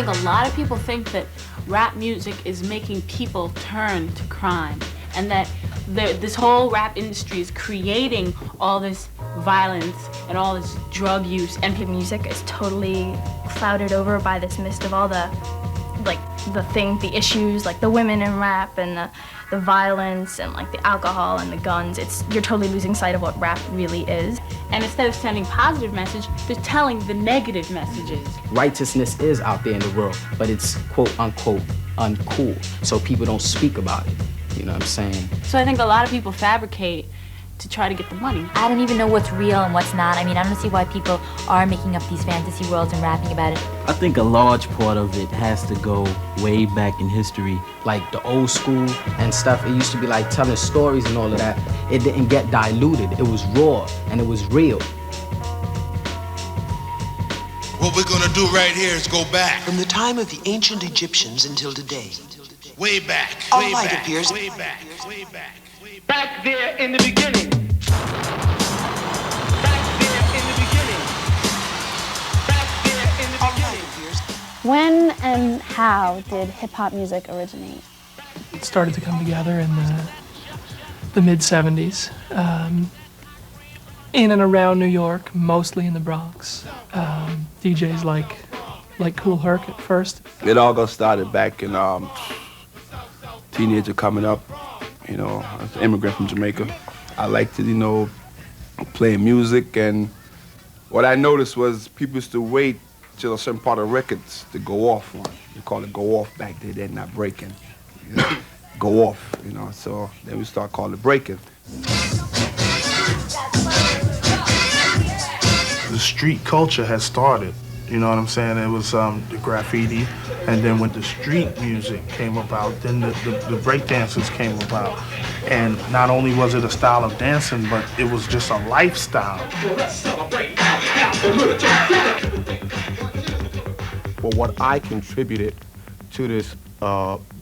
think a lot of people think that rap music is making people turn to crime, and that this whole rap industry is creating all this violence and all this drug use. And music is totally clouded over by this mist of all the issues, like the women in rap and the violence and like the alcohol and the guns. You're totally losing sight of what rap really is. And instead of sending positive message, they're telling the negative messages. Righteousness is out there in the world, but it's quote unquote uncool, so people don't speak about it. You know what I'm saying? So I think a lot of people fabricate to try to get the money. I don't even know what's real and what's not. I mean, I don't see why people are making up these fantasy worlds and rapping about it. I think a large part of it has to go way back in history. Like the old school and stuff, it used to be like telling stories and all of that. It didn't get diluted. It was raw and it was real. What we're gonna do right here is go back. From the time of the ancient Egyptians until today. Way back, way back, appears. Way back, way back. Back there in the beginning. Back there in the beginning. Back there in the beginning. When and how did hip-hop music originate? It started to come together in the mid-'70s. In and around New York, mostly in the Bronx. DJs like Kool Herc at first. It all got started back in teenager coming up. You know, I was an immigrant from Jamaica. I liked to, you know, play music, and what I noticed was people used to wait till a certain part of records to go off on. They call it go off back there, they're not breaking. You know, go off, you know, so then we start calling it breaking. The street culture has started. You know what I'm saying? It was the graffiti, and then when the street music came about, then the break dancers came about. And not only was it a style of dancing, but it was just a lifestyle. Well, what I contributed to this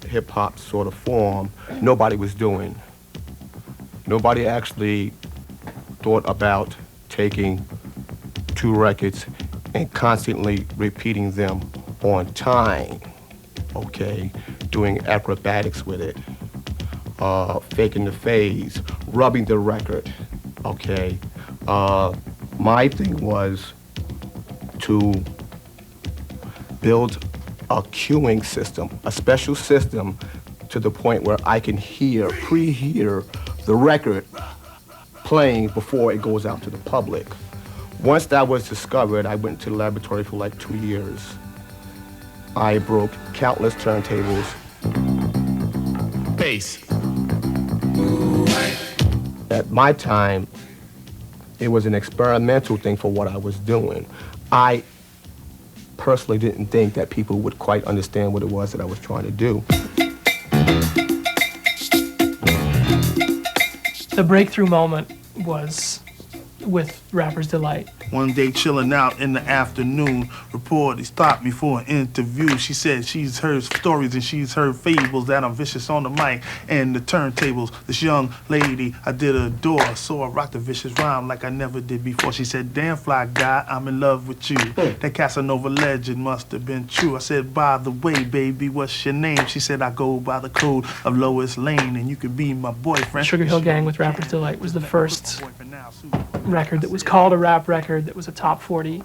hip-hop sort of form, nobody was doing. Nobody actually thought about taking two records and constantly repeating them on time, okay? Doing acrobatics with it, faking the phase, rubbing the record, okay? My thing was to build a cueing system, a special system to the point where I can pre-hear the record playing before it goes out to the public. Once that was discovered, I went to the laboratory for like 2 years. I broke countless turntables. Bass. At my time, it was an experimental thing for what I was doing. I personally didn't think that people would quite understand what it was that I was trying to do. The breakthrough moment was with Rapper's Delight. One day chilling out in the afternoon, reporter stopped me for an interview. She said she's heard stories and she's heard fables that I'm vicious on the mic and the turntables. This young lady I did adore, so I rocked a vicious rhyme like I never did before. She said, damn fly guy, I'm in love with you. That Casanova legend must have been true. I said, by the way, baby, what's your name? She said, I go by the code of Lois Lane and you could be my boyfriend. Sugar Hill Gang with Rapper's Delight was the first record that was called a rap record, that was a top 40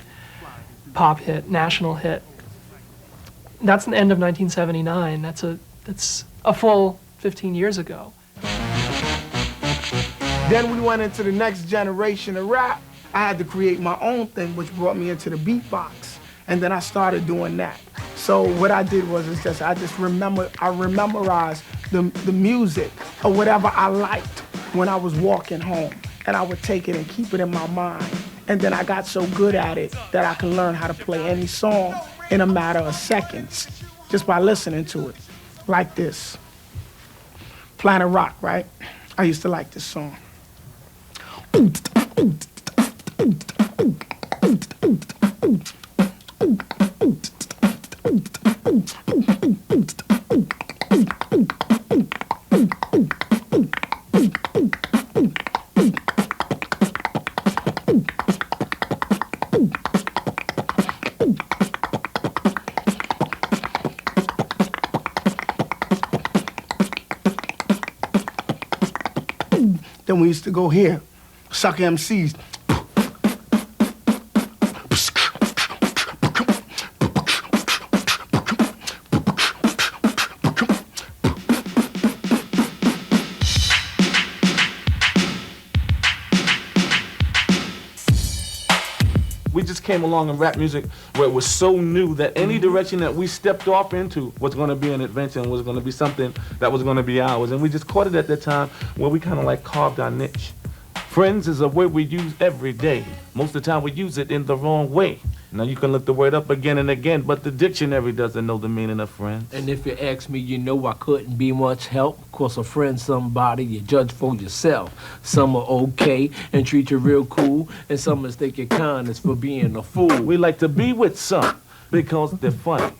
pop hit, national hit. That's the end of 1979. That's a full 15 years ago. Then we went into the next generation of rap. I had to create my own thing, which brought me into the beatbox. And then I started doing that. So what I did was I memorized the music or whatever I liked when I was walking home. And I would take it and keep it in my mind. And then I got so good at it that I can learn how to play any song in a matter of seconds, just by listening to it, like this. Planet Rock, right? I used to like this song. then we used to go here, suck MCs. We just came along in rap music where it was so new that any direction that we stepped off into was going to be an adventure and was going to be something that was going to be ours. And we just caught it at that time where we kind of like carved our niche. Friends is a word we use every day. Most of the time we use it in the wrong way. Now you can look the word up again and again, but the dictionary doesn't know the meaning of friends. And if you ask me, you know I couldn't be much help. Of course, a friend's somebody you judge for yourself. Some are okay and treat you real cool, and some mistake your kindness for being a fool. We like to be with some because they're funny.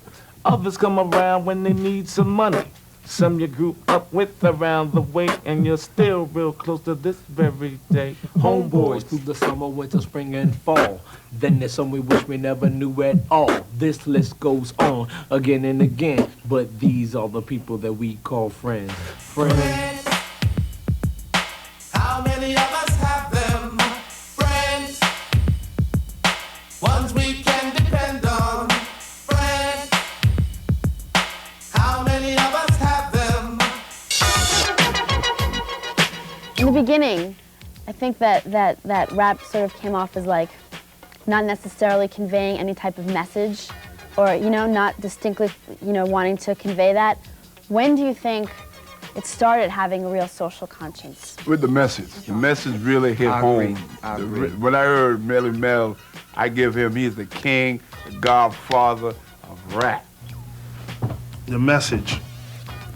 Others come around when they need some money. Some you grew up with around the way, and you're still real close to this very day. Homeboys through the summer, winter, spring, and fall. Then there's some we wish we never knew at all. This list goes on again and again, but these are the people that we call friends. Friends. How many of us have them? Friends. Ones we can depend on. Friends. How many of us have them? In the beginning, I think that rap sort of came off as like not necessarily conveying any type of message, or not distinctly wanting to convey that. When do you think it started having a real social conscience? With the message. The message really hit home. When I heard Melly Mel, I give him, he's the king, the godfather of rap. The message.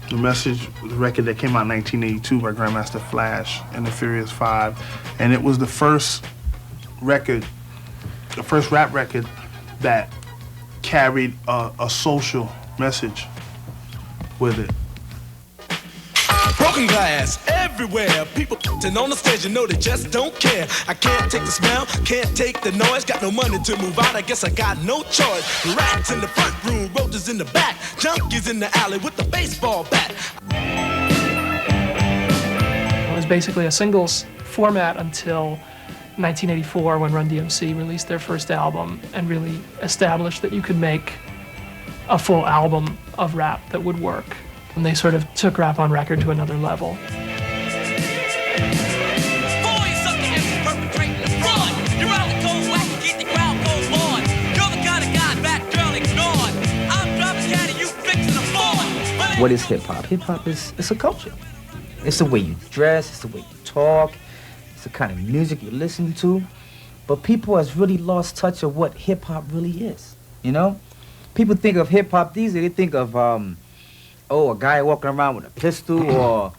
The message was a record that came out in 1982 by Grandmaster Flash and the Furious Five, and it was the first record, the first rap record that carried a social message with it. Broken glass everywhere. People on the stage, you know they just don't care. I can't take the smell, can't take the noise. Got no money to move out, I guess I got no choice. Rats in the front room, roaches in the back, junkies in the alley with the baseball bat. It was basically a singles format until 1984 when Run DMC released their first album and really established that you could make a full album of rap that would work. And they sort of took rap on record to another level. What is hip-hop? Hip-hop it's a culture. It's the way you dress, it's the way you talk, it's the kind of music you listen to. But people has really lost touch of what hip-hop really is, People think of hip-hop these days, they think of, a guy walking around with a pistol, or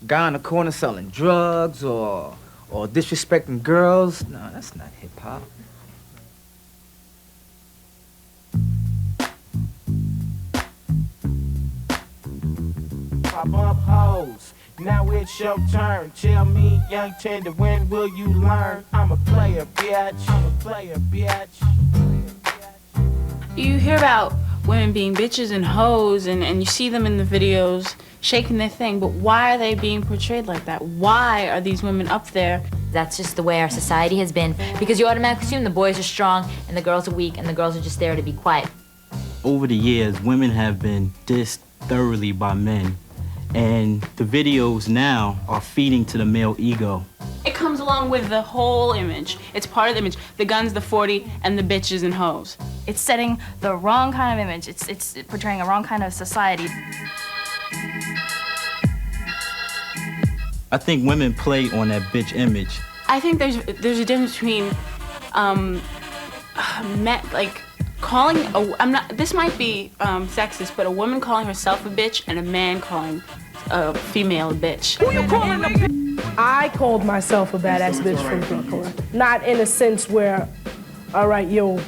a guy on the corner selling drugs, or disrespecting girls. No, that's not hip-hop. I bump hoes, now it's your turn. Tell me, young tender, when will you learn? I'm a player, bitch. I'm a player, bitch. You hear about women being bitches and hoes, and you see them in the videos shaking their thing, but why are they being portrayed like that? Why are these women up there? That's just the way our society has been, because you automatically assume the boys are strong and the girls are weak and the girls are just there to be quiet. Over the years, women have been dissed thoroughly by men, and the videos now are feeding to the male ego. It comes along with the whole image. It's part of the image. The guns, the 40, and the bitches and hoes. It's setting the wrong kind of image. It's portraying a wrong kind of society. I think women play on that bitch image. I think there's a difference between men, like calling this might be sexist, but a woman calling herself a bitch and a man calling a female a bitch. Who you calling a bitch? I called myself a badass bitch from Brooklyn. Not in a sense where, all right, yo,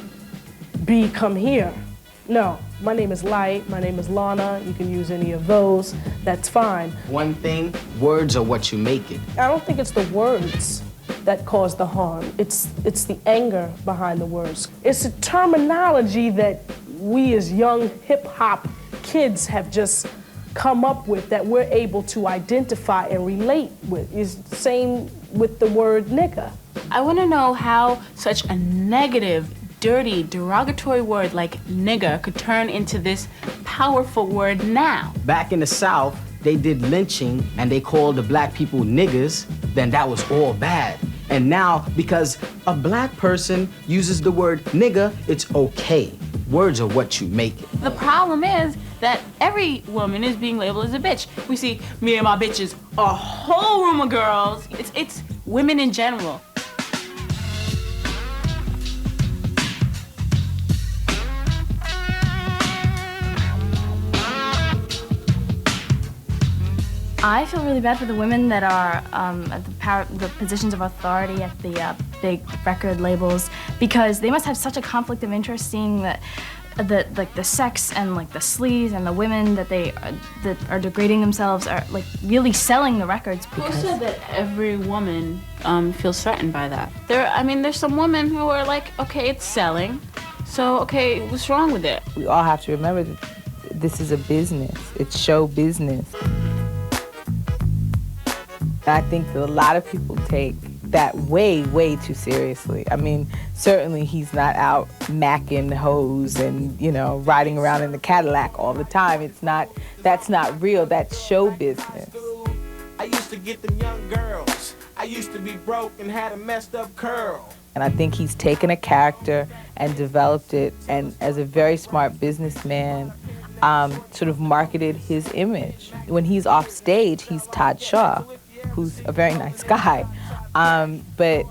B, come here. No, my name is Light, my name is Lana, you can use any of those, that's fine. One thing, words are what you make it. I don't think it's the words that cause the harm, it's the anger behind the words. It's a terminology that we as young hip-hop kids have just come up with that we're able to identify and relate with. It's the same with the word nigga. I want to know how such a negative, dirty, derogatory word like nigga could turn into this powerful word now. Back in the South, they did lynching and they called the black people niggers, then that was all bad. And now, because a black person uses the word nigga, it's okay. Words are what you make it. The problem is that every woman is being labeled as a bitch. We see me and my bitches, a whole room of girls. It's women in general. I feel really bad for the women that are at the positions of authority at the big record labels, because they must have such a conflict of interest seeing that like the sex and like the sleaze and the women that are degrading themselves are like really selling the records. Who said that every woman feels threatened by that? There's some women who are like, okay, it's selling, so okay, what's wrong with it? We all have to remember that this is a business. It's show business. I think that a lot of people take that way, way too seriously. I mean, certainly he's not out macking hoes and, riding around in the Cadillac all the time. That's not real, that's show business. I used to get them young girls. I used to be broke and had a messed up curl. And I think he's taken a character and developed it, and as a very smart businessman, sort of marketed his image. When he's off stage, he's Todd Shaw, who's a very nice guy. But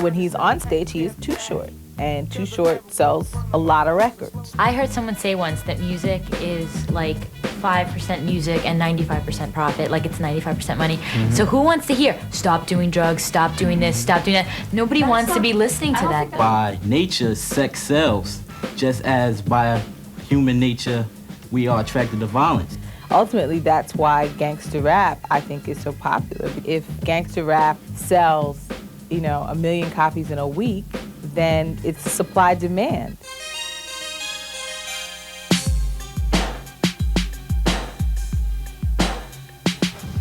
when he's on stage, he is Too Short. And Too Short sells a lot of records. I heard someone say once that music is like 5% music and 95% profit, like it's 95% money. Mm-hmm. So who wants to hear, stop doing drugs, stop doing this, stop doing that? Nobody wants to be listening to that. By nature, sex sells, just as by human nature, we are attracted to violence. Ultimately, that's why gangster rap, I think, is so popular. If gangster rap sells, 1 million copies in a week, then it's supply-demand.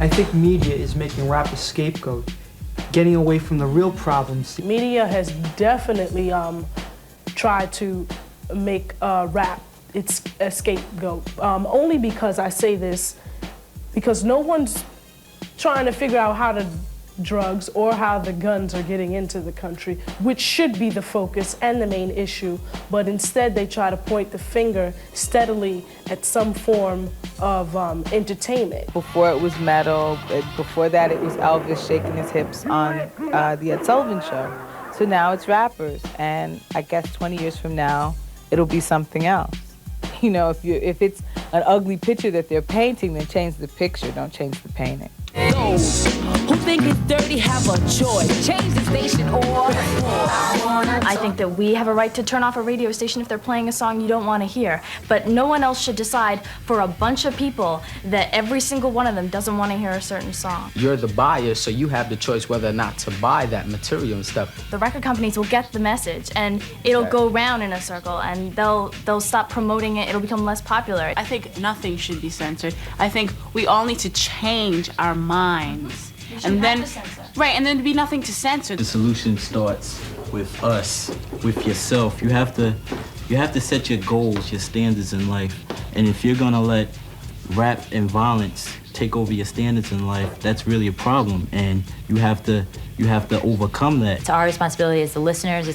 I think media is making rap a scapegoat, getting away from the real problems. Media has definitely tried to make rap its a scapegoat. Only because I say this, because no one's trying to figure out how the drugs or how the guns are getting into the country, which should be the focus and the main issue, but instead they try to point the finger steadily at some form of entertainment. Before it was metal, before that it was Elvis shaking his hips on the Ed Sullivan Show. So now it's rappers, and I guess 20 years from now, it'll be something else. If it's an ugly picture that they're painting, then change the picture, don't change the painting. Those who think it's dirty have a choice. Change the station or I think that we have a right to turn off a radio station if they're playing a song you don't want to hear. But no one else should decide for a bunch of people that every single one of them doesn't want to hear a certain song. You're the buyer, so you have the choice whether or not to buy that material and stuff. The record companies will get the message, and it'll go round in a circle, and they'll stop promoting it. It'll become less popular. I think nothing should be censored. I think we all need to change our minds. And then, right, and then there'd be nothing to censor. The solution starts with us, with yourself. You have to set your goals, your standards in life. And if you're gonna let rap and violence take over your standards in life, that's really a problem. And you have to overcome that. It's our responsibility as the listeners.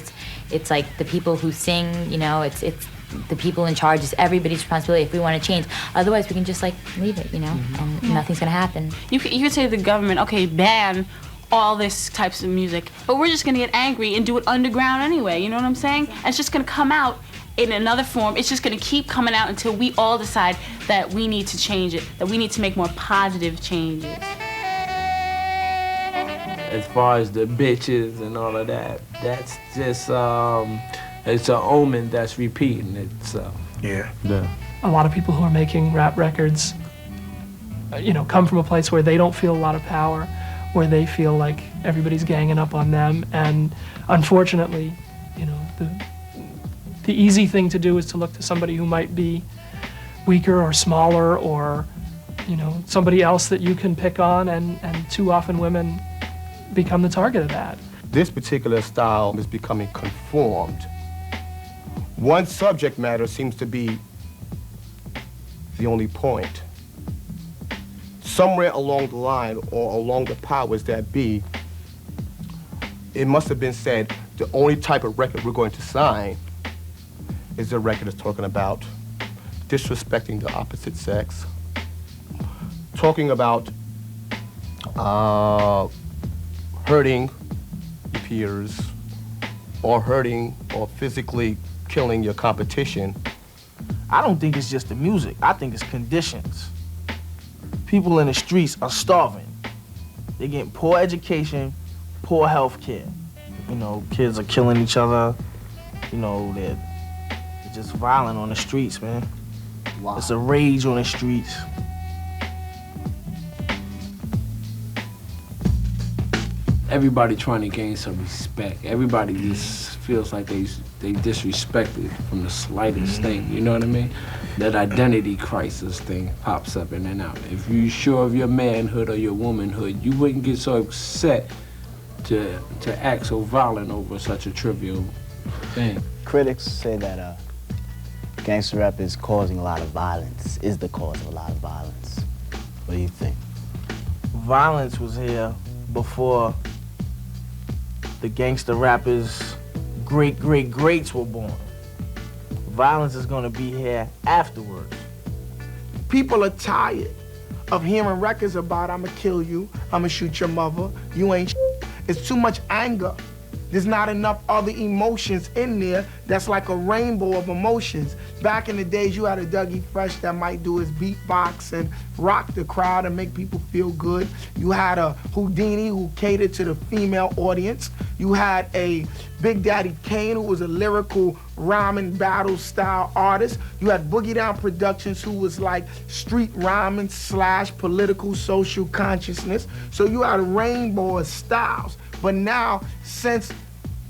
It's like the people who sing. It's the people in charge. It's everybody's responsibility if we want to change. Otherwise, we can just leave it, and nothing's gonna happen. You could say to the government, okay, ban all this types of music, but we're just gonna get angry and do it underground anyway. You know what I'm saying? And it's just gonna come out in another form. It's just gonna keep coming out until we all decide that we need to change it, that we need to make more positive changes. As far as the bitches and all of that, that's just it's an omen that's repeating itself. Yeah. A lot of people who are making rap records, come from a place where they don't feel a lot of power, where they feel like everybody's ganging up on them. And unfortunately, the easy thing to do is to look to somebody who might be weaker or smaller or, somebody else that you can pick on. And too often women become the target of that. This particular style is becoming conformed. One subject matter seems to be the only point. Somewhere along the line or along the powers that be, it must have been said the only type of record we're going to sign is a record that's talking about disrespecting the opposite sex, talking about hurting your peers, or hurting or physically killing your competition. I don't think it's just the music. I think it's conditions. People in the streets are starving. They're getting poor education, poor health care. You know, kids are killing each other. You know, they're just violent on the streets, man. Wow. It's a rage on the streets. Everybody trying to gain some respect. Everybody just feels like they disrespected from the slightest thing, you know what I mean? That identity crisis thing pops up in and out. If you're sure of your manhood or your womanhood, you wouldn't get so upset to act so violent over such a trivial thing. Critics say that gangster rap is causing a lot of violence, is the cause of a lot of violence. What do you think? Violence was here before the gangster rappers' greats were born. Violence is gonna be here afterwards. People are tired of hearing records about I'ma kill you, I'ma shoot your mother, you ain't shit. It's too much anger. There's not enough other emotions in there that's like a rainbow of emotions. Back in the days, you had a Dougie Fresh that might do his beatbox and rock the crowd and make people feel good. You had a Whodini who catered to the female audience. You had a Big Daddy Kane who was a lyrical rhyming battle style artist. You had Boogie Down Productions who was like street rhyming / political social consciousness. So you had a rainbow of styles. But now, since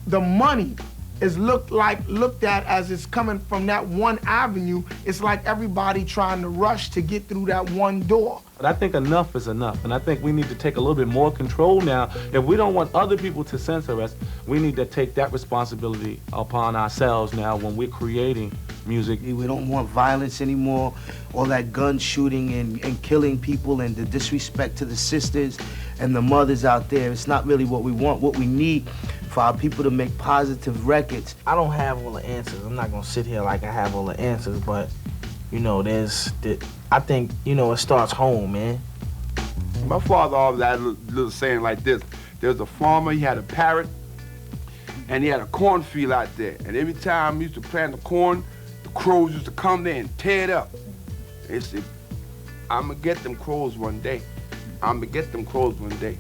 the money is looked at as it's coming from that one avenue, it's like everybody trying to rush to get through that one door. But I think enough is enough, and I think we need to take a little bit more control now. If we don't want other people to censor us, we need to take that responsibility upon ourselves now when we're creating music. We don't want violence anymore, all that gun shooting and killing people and the disrespect to the sisters and the mothers out there. It's not really what we want. What we need for our people to make positive records. I don't have all the answers. I'm not gonna sit here like I have all the answers, but you know, I think, you know, it starts home, man. My father always had a little saying like this. There was a farmer, he had a parrot, and he had a cornfield out there. And every time he used to plant the corn, the crows used to come there and tear it up. He said, I'm gonna get them crows one day. I'm gonna get them crows one day,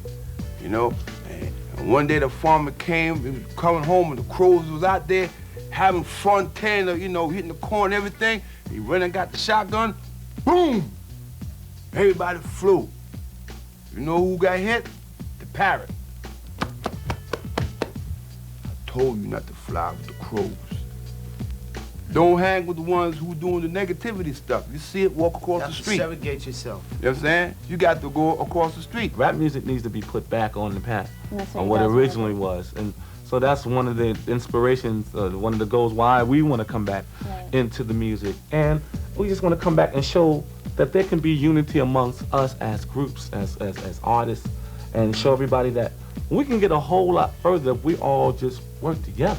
you know? And one day the farmer came, he was coming home, and the crows was out there having fun, tearing, you know, hitting the corn and everything. He went and got the shotgun, boom! Everybody flew. You know who got hit? The parrot. I told you not to fly with the crows. Don't hang with the ones who doing the negativity stuff. You see it, walk across the street. Segregate yourself. You know what I'm saying? You got to go across the street. Rap music needs to be put back on the path on what what it originally was. And so that's one of the inspirations, one of the goals why we want to come back into the music. And we just want to come back and show that there can be unity amongst us as groups, as artists, and show everybody that we can get a whole lot further if we all just work together.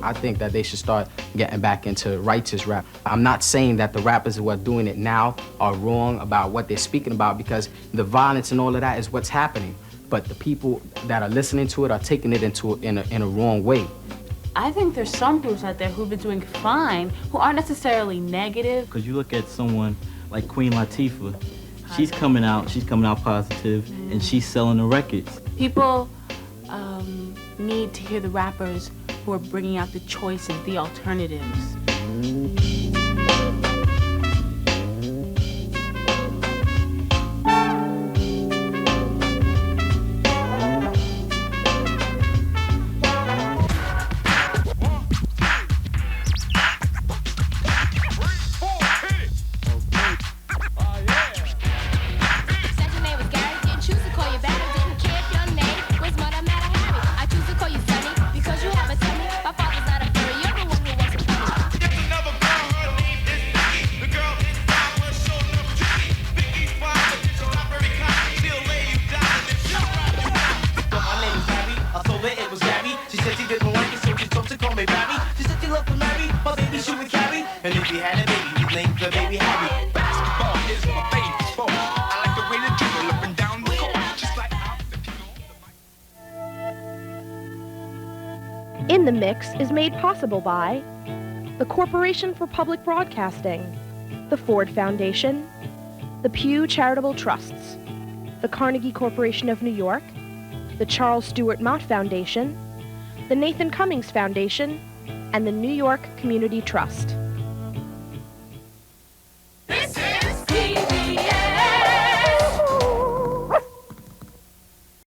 I think that they should start getting back into righteous rap. I'm not saying that the rappers who are doing it now are wrong about what they're speaking about, because the violence and all of that is what's happening. But the people that are listening to it are taking it in a wrong way. I think there's some groups out there who've been doing fine, who aren't necessarily negative. Because you look at someone like Queen Latifah, she's coming out positive, and she's selling the records. People need to hear the rappers who are bringing out the choices, the alternatives. baby had a baby. You blink, the baby had it. Basketball is my favorite sport. I like the way they dribble up and down the court, just like In the Mix is made possible by the Corporation for Public Broadcasting, the Ford Foundation, the Pew Charitable Trusts, the Carnegie Corporation of New York, the Charles Stewart Mott Foundation, the Nathan Cummings Foundation, and the New York Community Trust.